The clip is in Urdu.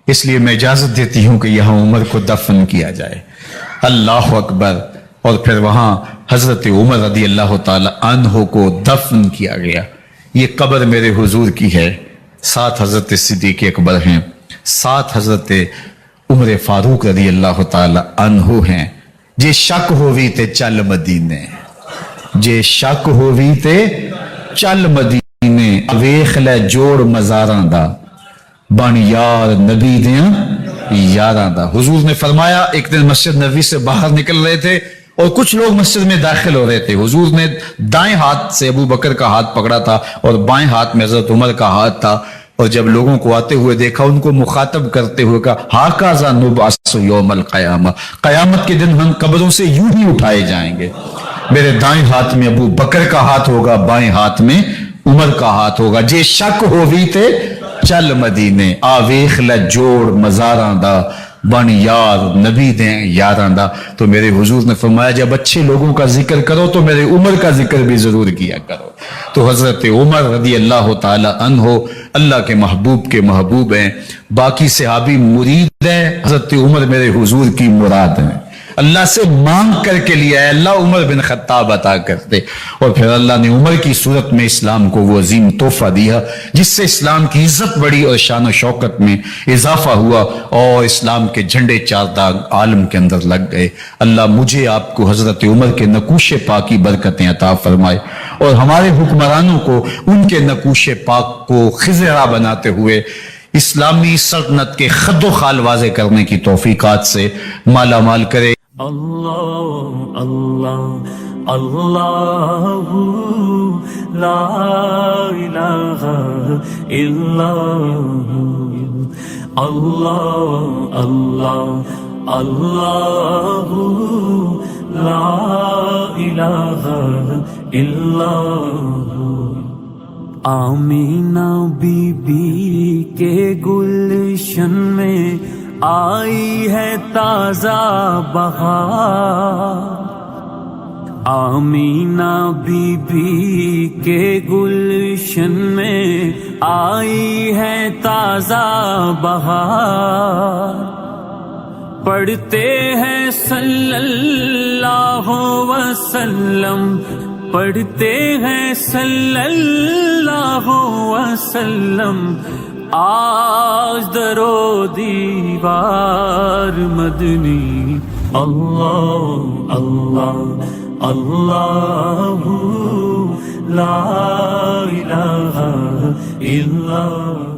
اس لیے میں اجازت دیتی ہوں کہ یہاں عمر کو دفن کیا جائے۔ اللہ اکبر۔ اور پھر وہاں حضرت عمر رضی اللہ تعالی عنہ کو دفن کیا گیا۔ یہ قبر میرے حضور کی ہے، ساتھ حضرت صدیق اکبر ہیں، ساتھ حضرت عمر فاروق رضی اللہ تعالی عنہ ہیں۔ جے شک ہووی تے چل مدینے، جے شک ہووی تے چل مدینے، ویکھ لے جوڑ مزاراں دا، بن یار نبی دیاں یاراں دا۔ حضور نے فرمایا، ایک دن مسجد نبوی سے باہر نکل رہے تھے اور کچھ لوگ مسجد میں داخل ہو رہے تھے۔ حضور نے دائیں ہاتھ سے ابو بکر کا ہاتھ پکڑا تھا اور بائیں ہاتھ میں حضرت عمر کا ہاتھ تھا، اور جب لوگوں کو آتے ہوئے دیکھا، ان کو مخاطب کرتے ہوئے کہا، ہاکذا نبعث یوم القیامہ، قیامت کے دن ہم قبروں سے یوں ہی اٹھائے جائیں گے۔ میرے دائیں ہاتھ میں ابو بکر کا ہاتھ ہوگا، بائیں ہاتھ میں عمر کا ہاتھ ہوگا۔ جے شک ہووی تے چل مدینے، آ ویکھ لے جوڑ مزاراں دا، بن یار نبی دیں یاراں دا۔ تو میرے حضور نے فرمایا، جب اچھے لوگوں کا ذکر کرو تو میرے عمر کا ذکر بھی ضرور کیا کرو۔ تو حضرت عمر رضی اللہ تعالی عنہ اللہ کے محبوب ہیں، باقی صحابی مرید ہیں، حضرت عمر میرے حضور کی مراد ہیں۔ اللہ سے مانگ کر کے لیا ہے، اللہ عمر بن خطاب عطا کرتے، اور پھر اللہ نے عمر کی صورت میں اسلام کو وہ عظیم تحفہ دیا جس سے اسلام کی عزت بڑی اور شان و شوکت میں اضافہ ہوا، اور اسلام کے جھنڈے چار داغ عالم کے اندر لگ گئے۔ اللہ مجھے آپ کو حضرت عمر کے نقوش پاک کی برکتیں عطا فرمائے، اور ہمارے حکمرانوں کو ان کے نقوش پاک کو خضرا بناتے ہوئے اسلامی سلطنت کے خد و خال واضح کرنے کی توفیقات سے مالا مال کرے۔ اللہ اللہ اللہ لا الہ الا اللہ، اللہ اللہ لا الہ الا اللہ۔ آمینہ بی بی کے گلشن میں آئی ہے تازہ بہار، آمینہ بی بی کے گلشن میں آئی ہے تازہ بہار۔ پڑھتے ہیں صلی اللہ وسلم، پڑھتے ہیں صلی اللہ وسلم، آج درو دیوار مدنی۔ اللہ اللہ اللہ لا الہ الا اللہ۔